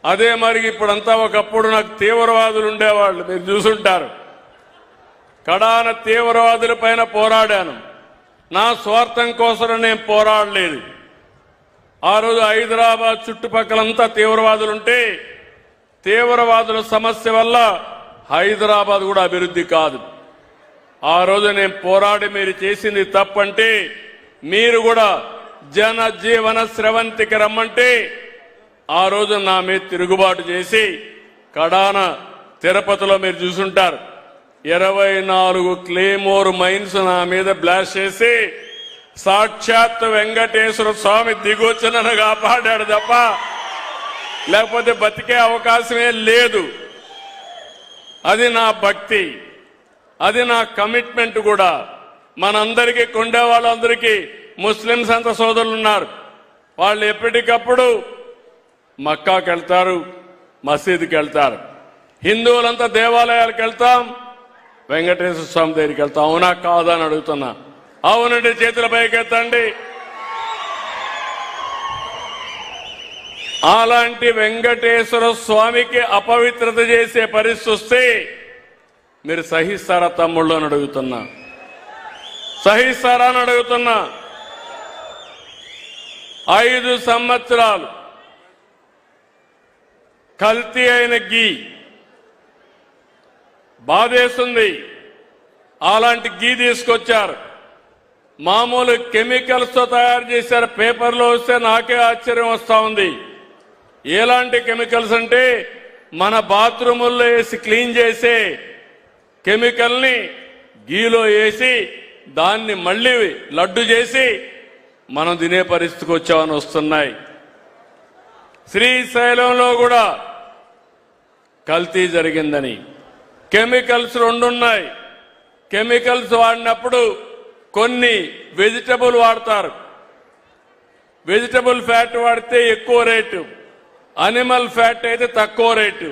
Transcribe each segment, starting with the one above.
అదే మరి ఇప్పుడంతా ఒకప్పుడు నాకు తీవ్రవాదులు ఉండేవాళ్ళు, మీరు చూసుంటారు. కడాన తీవ్రవాదుల పైన పోరాడాను. నా స్వార్థం కోసం నేను పోరాడలేదు. ఆ రోజు హైదరాబాద్ చుట్టుపక్కలంతా తీవ్రవాదులుంటే తీవ్రవాదుల సమస్య వల్ల హైదరాబాద్ కూడా అభివృద్ధి కాదు. ఆ రోజు నేను పోరాడి మీరు చేసింది తప్పంటే, మీరు కూడా జనజీవన స్రవంతికి రమ్మంటే ఆ రోజు నా మీద తిరుగుబాటు చేసి కడాన తిరుపతిలో మీరు చూసుంటారు 24 క్లేమోర్ మైన్స్ నా మీద బ్లాస్ట్ చేసి సాక్షాత్ వెంకటేశ్వర స్వామి దిగొచ్చి నన్ను కాపాడాడు తప్ప లేకపోతే బతికే అవకాశమే లేదు. అది నా భక్తి, అది నా కమిట్మెంట్ కూడా. మనందరికీ కొండే వాళ్ళందరికీ ముస్లింస్ అంత సోదరులు ఉన్నారు. వాళ్ళు ఎప్పటికప్పుడు మక్కాకి వెళ్తారు, మసీదుకి వెళ్తారు. హిందువులంతా దేవాలయాలకు వెళ్తాం, వెంకటేశ్వర స్వామి దగ్గరికి వెళ్తాం. అవునా కాదా అని అడుగుతున్నా. అవునండి, చేతుల పైకెత్తండి. అలాంటి వెంకటేశ్వర స్వామికి అపవిత్రత చేసే పరిస్థితి వస్తే మీరు సహిస్తారా తమ్ముళ్ళు అని అడుగుతున్నా, సహిస్తారా అని అడుగుతున్నా. 5 సంవత్సరాలు కల్తీ అయిన గీ బాధేస్తుంది. అలాంటి గీ తీసుకొచ్చారు, మామూలు కెమికల్స్ తో తయారు చేశారు. పేపర్లో వస్తే నాకే ఆశ్చర్యం వస్తా ఉంది. ఎలాంటి కెమికల్స్ అంటే మన బాత్రూముల్లో వేసి క్లీన్ చేసే కెమికల్ ని గీలో వేసి దాన్ని మళ్లీ లడ్డు చేసి మనం తినే పరిస్థితికి వచ్చామని వస్తున్నాయి. శ్రీశైలంలో కూడా కల్తీ జరిగిందని కెమికల్స్ 2 ఉన్నాయి. కెమికల్స్ వాడినప్పుడు కొన్ని వెజిటబుల్ వాడతారు. వెజిటబుల్ ఫ్యాట్ వాడితే ఎక్కువ రేటు, అనిమల్ ఫ్యాట్ అయితే తక్కువ రేటు.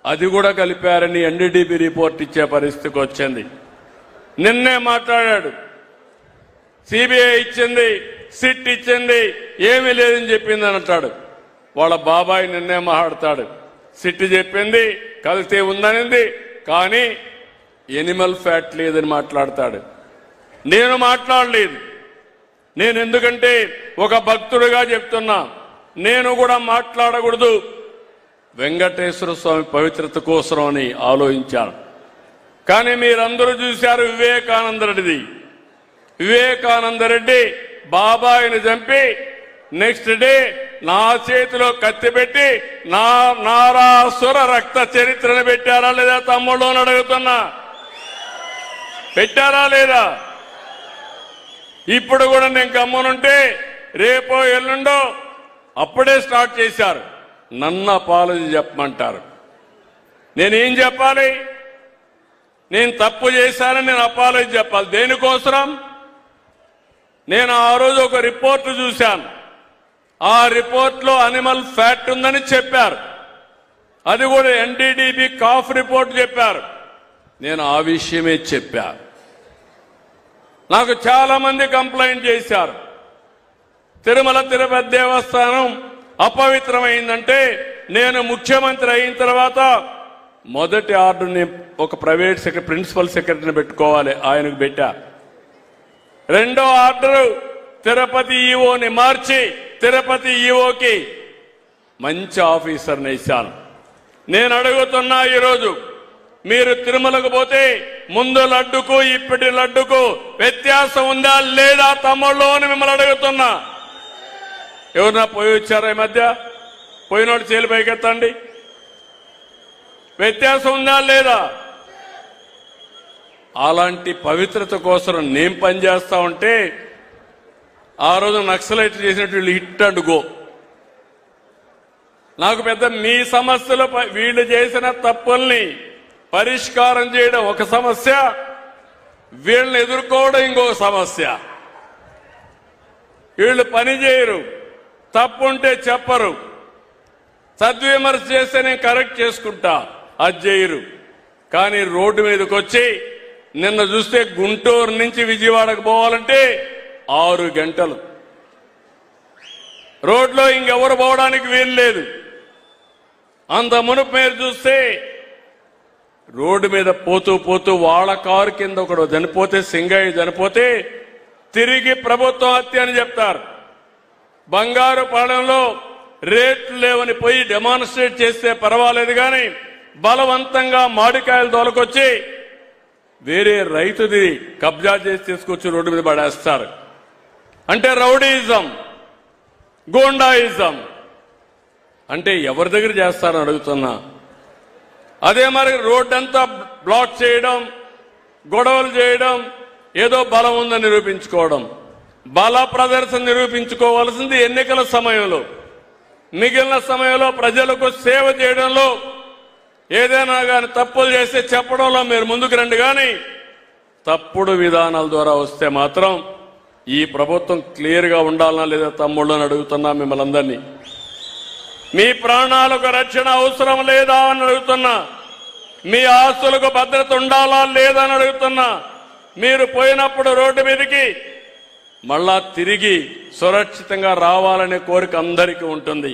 అది కూడా కలిపారని ఎన్డీడీబీ రిపోర్ట్ ఇచ్చే పరిస్థితికి వచ్చింది. నిన్నే మాట్లాడాడు, సిబిఐ ఇచ్చింది, సిట్ ఇచ్చింది, ఏమీ లేదని చెప్పింది అని అంటాడు. వాళ్ళ బాబాయ్ నిన్నే మాట్లాడతాడు, సిట్ చెప్పింది కల్తీ ఉందనింది కానీ ఎనిమల్ ఫ్యాట్ లేదని మాట్లాడతాడు. నేను మాట్లాడలేదు. నేను ఎందుకంటే ఒక భక్తుడిగా చెప్తున్నా, నేను కూడా మాట్లాడకూడదు. వెంకటేశ్వర స్వామి పవిత్రత కోసం అని ఆలోచించాను. కానీ మీరందరూ చూశారు వివేకానందరెడ్డిది. వివేకానందరెడ్డి బాబాయిని చంపి నెక్స్ట్ డే నా చేతిలో కత్తి పెట్టి నారాసుర రక్త చరిత్రను పెట్టారా లేదా తమ్ముళ్ళు అని అడుగుతున్నా, పెట్టారా లేదా? ఇప్పుడు కూడా నేను గమ్మునుంటే రేపో ఎల్లుండో అప్పుడే స్టార్ట్ చేశారు. నన్ను అపాలజీ చెప్పమంటారు. నేనేం చెప్పాలి? నేను తప్పు చేశానని నేను అపాలజీ చెప్పాలి. దేనికోసం? నేను ఆ రోజు ఒక రిపోర్ట్ చూశాను. ఆ రిపోర్ట్లో అనిమల్ ఫ్యాట్ ఉందని చెప్పారు. అది కూడా ఎన్డీడీబీ కాఫ్ రిపోర్ట్ చెప్పారు. నేను ఆ విషయమే చెప్పా. నాకు చాలా మంది కంప్లైంట్ చేశారు, తిరుమల తిరుపతి దేవస్థానం అపవిత్రమైందంటే నేను ముఖ్యమంత్రి అయిన తర్వాత మొదటి ఆర్డర్ని ఒక ప్రైవేట్ ప్రిన్సిపల్ సెక్రటరీని పెట్టుకోవాలి, ఆయనకు పెట్టా. రెండో ఆర్డరు తిరుపతి ఈఓని మార్చి తిరుపతి ఈఓకి మంచి ఆఫీసర్ని ఇచ్చాను. నేను అడుగుతున్నా, ఈరోజు మీరు తిరుమలకు పోతే ముందు లడ్డుకు ఇప్పటి లడ్డుకు వ్యత్యాసం ఉందా లేదా తమ్ముళ్ళు అని మిమ్మల్ని అడుగుతున్నా. ఎవరన్నా పోయి వచ్చారా ఈ మధ్య? పోయినోడు చేలు పైకెత్తండి. వ్యత్యాసం ఉందా లేదా? అలాంటి పవిత్రత కోసం నేను పనిచేస్తా ఉంటే ఆ రోజు నక్సలైట్ చేసినట్టు హిట్ అండ్ గో. నాకు పెద్ద మీ సమస్యలు వీళ్ళు చేసిన తప్పుల్ని పరిష్కారం చేయడం ఒక సమస్య, వీళ్ళని ఎదుర్కోవడం ఇంకొక సమస్య. వీళ్ళు పని చేయరు, తప్పుంటే చెప్పరు, సద్విమర్శ చేస్తే నేను కరెక్ట్ చేసుకుంటా, అది చేయరు. కానీ రోడ్డు మీదకి వచ్చి నిన్న చూస్తే గుంటూరు నుంచి విజయవాడకు పోవాలంటే 6 గంటలు రోడ్లో ఇంకెవరు పోవడానికి వీలు లేదు. అంత మునుపు మీరు చూస్తే రోడ్డు మీద పోతూ పోతూ వాళ్ళ కారు కింద ఒకడు చనిపోతే, సింగయ్య చనిపోతే తిరిగి ప్రభుత్వం హత్య అని చెప్తారు. బంగారుపాలెంలో రేట్లు లేవని పోయి డెమాన్స్ట్రేట్ చేస్తే పర్వాలేదు కానీ బలవంతంగా మామిడికాయలు తోలుకొచ్చి వేరే రైతుది కబ్జా చేసి తీసుకొచ్చి రోడ్డు మీద పడేస్తారు. అంటే రౌడీయిజం, గూండాయిజం. అంటే ఎవరి దగ్గర చేస్తారని అడుగుతున్నా. అదే మరి రోడ్డంతా బ్లాక్ చేయడం, గొడవలు చేయడం, ఏదో బలం ఉందని నిరూపించుకోవడం. బల ప్రదర్శన నిరూపించుకోవాల్సింది ఎన్నికల సమయంలో. మిగిలిన సమయంలో ప్రజలకు సేవ చేయడంలో ఏదైనా కానీ తప్పులు చేస్తే చెప్పడంలో మీరు ముందుకు రండి. కానీ తప్పుడు విధానాల ద్వారా వస్తే మాత్రం ఈ ప్రభుత్వం క్లియర్గా ఉండాలనా లేదా తమ్ముళ్ళని అడుగుతున్నా మిమ్మల్ని అందరినీ. మీ ప్రాణాలకు రక్షణ అవసరం లేదా అని అడుగుతున్నా. మీ ఆస్తులకు భద్రత ఉండాలా లేదా అని అడుగుతున్నా. మీరు పోయినప్పుడు రోడ్డు మీదకి మళ్ళా తిరిగి సురక్షితంగా రావాలనే కోరిక అందరికీ ఉంటుంది.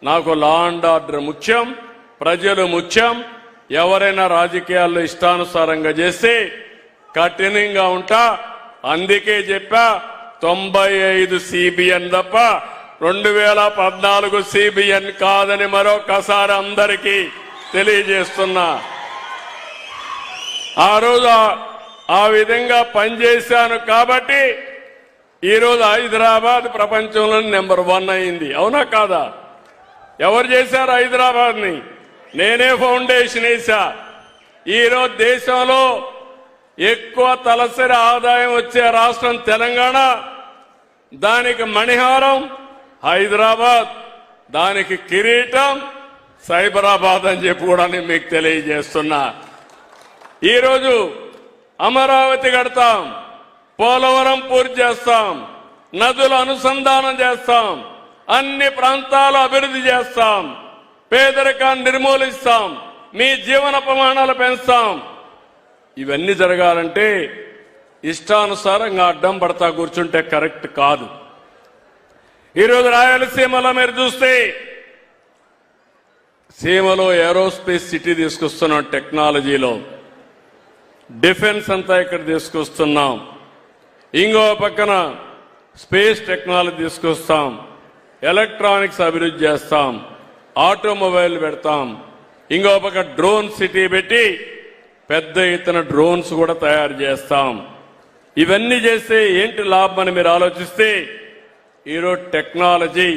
నాకు లా అండ్ ఆర్డర్ ముఖ్యం, ప్రజలు ముఖ్యం. ఎవరైనా రాజకీయాల్లో ఇష్టానుసారంగా చేస్తే కఠినంగా ఉంటా. అందుకే చెప్పా 95 CBN తప్ప 2014 CBN కాదని మరొకసారి అందరికీ తెలియజేస్తున్నా. ఆ రోజు ఆ విధంగా పనిచేశాను కాబట్టి ఈరోజు హైదరాబాద్ ప్రపంచంలో నెంబర్ 1 అయింది. అవునా కాదా? ఎవరు చేశారు హైదరాబాద్ ని? నేనే ఫౌండేషన్ వేశా. ఈరోజు దేశంలో ఎక్కువ తలసరి ఆదాయం వచ్చే రాష్ట్రం తెలంగాణ, దానికి మణిహారం హైదరాబాద్, దానికి కిరీటం సైబరాబాద్ అని చెప్పి కూడా నేను మీకు తెలియజేస్తున్నా. ఈరోజు అమరావతి కడతాం, పోలవరం పూర్తి చేస్తాం, నదుల అనుసంధానం చేస్తాం, అన్ని ప్రాంతాలు అభివృద్ధి చేస్తాం, పేదరికాన్ని నిర్మూలిస్తాం, మీ జీవన ప్రమాణాలు పెంచుతాం. ఇవన్నీ జరగాలంటే ఇష్టానుసారంగా అడ్డం పడతా కూర్చుంటే కరెక్ట్ కాదు. ఈరోజు రాయలసీమలో మీరు చూస్తే సీమలో ఏరోస్పేస్ సిటీ తీసుకొస్తున్నాం. టెక్నాలజీలో డిఫెన్స్ అంతా ఇక్కడ తీసుకొస్తున్నాం. ఇంకో పక్కన స్పేస్ టెక్నాలజీ తీసుకొస్తాం, ఎలక్ట్రానిక్స్ అభివృద్ధి చేస్తాం, ఆటోమొబైల్ పెడతాం. ఇంకో పక్క డ్రోన్ సిటీ పెట్టి పెద్ద ఎత్తున డ్రోన్స్ కూడా తయారు చేస్తాం. ఇవన్నీ చేస్తే ఏంటి లాభం అని మీరు ఆలోచిస్తే ఈరోజు టెక్నాలజీ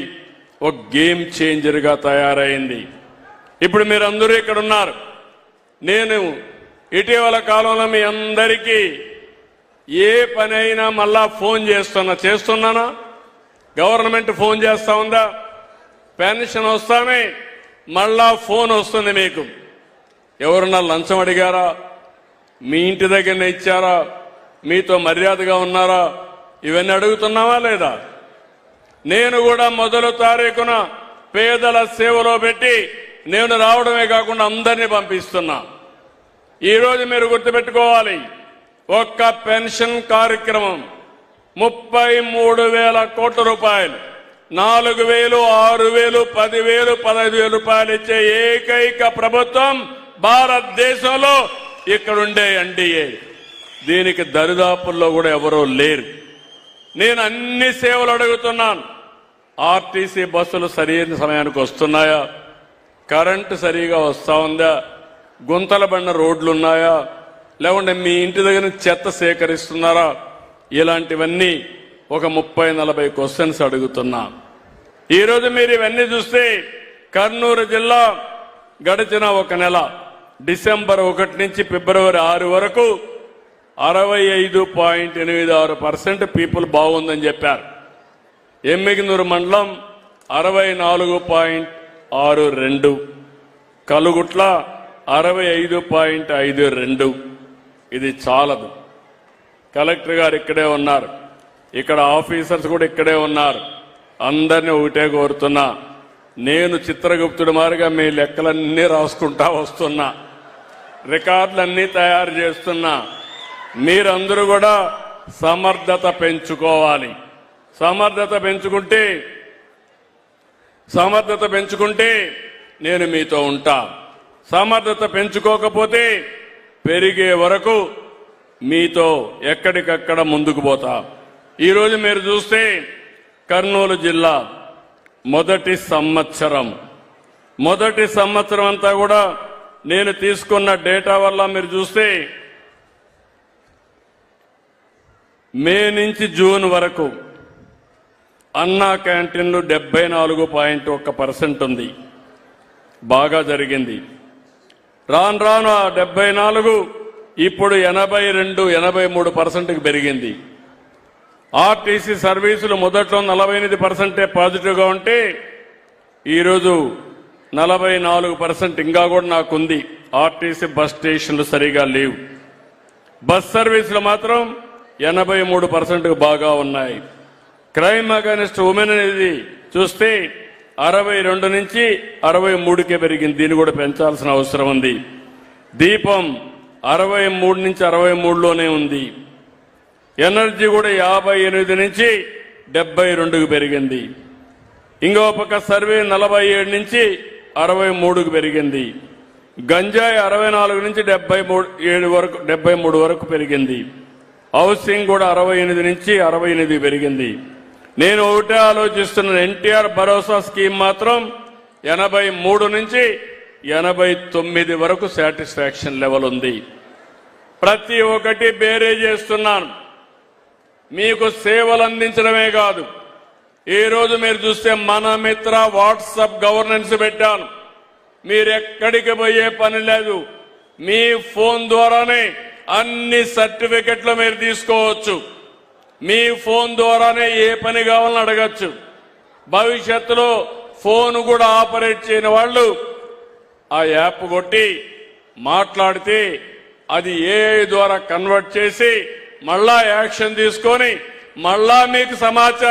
ఒక గేమ్ చేంజర్గా తయారైంది. ఇప్పుడు మీరందరూ ఇక్కడ ఉన్నారు. నేను ఇటీవల కాలంలో మీ అందరికీ ఏ పని అయినా మళ్ళా ఫోన్ చేస్తున్నానా? గవర్నమెంట్ ఫోన్ చేస్తా ఉందా? పెన్షన్ వస్తామే మళ్ళా ఫోన్ వస్తుంది మీకు. ఎవరన్నా లంచం అడిగారా? మీ ఇంటి దగ్గరనే ఇచ్చారా? మీతో మర్యాదగా ఉన్నారా? ఇవన్నీ అడుగుతున్నావా లేదా? నేను కూడా మొదటి తారీఖున పేదల సేవలో పెట్టి నేను రావడమే కాకుండా అందరినీ పంపిస్తున్నా. ఈరోజు మీరు గుర్తుపెట్టుకోవాలి, ఒక్క పెన్షన్ కార్యక్రమం 33,000 కోట్ల రూపాయలు, 4,000, 6,000, 10,000, 15,000 రూపాయలు ఇచ్చే ఏకైక ప్రభుత్వం భారతదేశంలో ఇక్కడుండే ఎన్డీఏ. దీనికి దరిదాపుల్లో కూడా ఎవరూ లేరు. నేను అన్ని సేవలు అడుగుతున్నాను. ఆర్టీసీ బస్సులు సరైన సమయానికి వస్తున్నాయా? కరెంటు సరిగా వస్తా ఉందా? గుంతల బండ రోడ్లు ఉన్నాయా? లేకుంటే మీ ఇంటి దగ్గర చెత్త సేకరిస్తున్నారా? ఇలాంటివన్నీ ఒక 30-40 క్వశ్చన్స్ అడుగుతున్నా. ఈరోజు మీరు ఇవన్నీ చూస్తే కర్నూలు జిల్లా గడిచిన ఒక నెల డిసెంబర్ 1 నుంచి ఫిబ్రవరి 6 వరకు 65.86% పీపుల్ బాగుందని చెప్పారు. ఎమ్మిగనూరు మండలం 64.62, కలుగుట్ల 65.52. ఇది చాలదు. కలెక్టర్ గారు ఇక్కడే ఉన్నారు, ఇక్కడ ఆఫీసర్స్ కూడా ఇక్కడే ఉన్నారు. అందరినీ ఒకటే కోరుతున్నా, నేను చిత్రగుప్తుడి మారిగా మీ లెక్కలన్నీ రాసుకుంటా వస్తున్నా, రికార్డులన్నీ తయారు చేస్తున్నా. మీరందరూ కూడా సమర్థత పెంచుకోవాలి. సమర్థత పెంచుకుంటే నేను మీతో ఉంటా. సమర్థత పెంచుకోకపోతే పెరిగే వరకు మీతో ఎక్కడికక్కడ ముందుకు పోతా. ఈరోజు మీరు చూస్తే కర్నూలు జిల్లా మొదటి సంవత్సరం అంతా కూడా నేను తీసుకున్న డేటా వల్ల మీరు చూస్తే మే నుంచి జూన్ వరకు అన్నా క్యాంటీన్లు 74.1% ఉంది. బాగా జరిగింది. రాను రాను ఆ 74 ఇప్పుడు 82-83%కి పెరిగింది. ఆర్టీసీ సర్వీసులు మొదట్లో 48% పాజిటివ్గా ఉంటే ఈరోజు 44% ఇంకా కూడా నాకుంది. ఆర్టీసీ బస్ స్టేషన్లు సరిగా లేవు. బస్ సర్వీసులు మాత్రం 83%కు బాగా ఉన్నాయి. క్రైమ్ అగైనెస్ట్ ఉమెన్ అనేది చూస్తే 62 నుంచి 63కే పెరిగింది. దీన్ని కూడా పెంచాల్సిన అవసరం ఉంది. దీపం 63 నుంచి 63లోనే ఉంది. ఎనర్జీ కూడా 58 నుంచి 72కు పెరిగింది. ఇంకో పక్క సర్వే 47 నుంచి 63కు పెరిగింది. గంజాయి 64 నుంచి 73 వరకు పెరిగింది. హౌసింగ్ కూడా 68 నుంచి 68 పెరిగింది. నేను ఒకటే ఆలోచిస్తున్న ఎన్టీఆర్ భరోసా స్కీమ్ మాత్రం 83 నుంచి 89 వరకు సాటిస్ఫాక్షన్ లెవెల్ ఉంది. ప్రతి ఒక్కటి బేరే చేస్తున్నాను. మీకు సేవలు అందించడమే కాదు, ఈ రోజు మీరు చూస్తే మన మిత్ర వాట్సాప్ గవర్నెన్స్ పెట్టాను. మీరెక్కడికి పోయే పని లేదు. మీ ఫోన్ ద్వారానే అన్ని సర్టిఫికెట్లు మీరు తీసుకోవచ్చు. మీ ఫోన్ ద్వారానే ఏ పని కావాలని అడగచ్చు. భవిష్యత్తులో ఫోన్ కూడా ఆపరేట్ చేయని వాళ్ళు ఆ యాప్ కొట్టి మాట్లాడితే అది ఏఐ ద్వారా కన్వర్ట్ చేసి మళ్ళా యాక్షన్ తీసుకొని మళ్ళా మీకు సమాచారం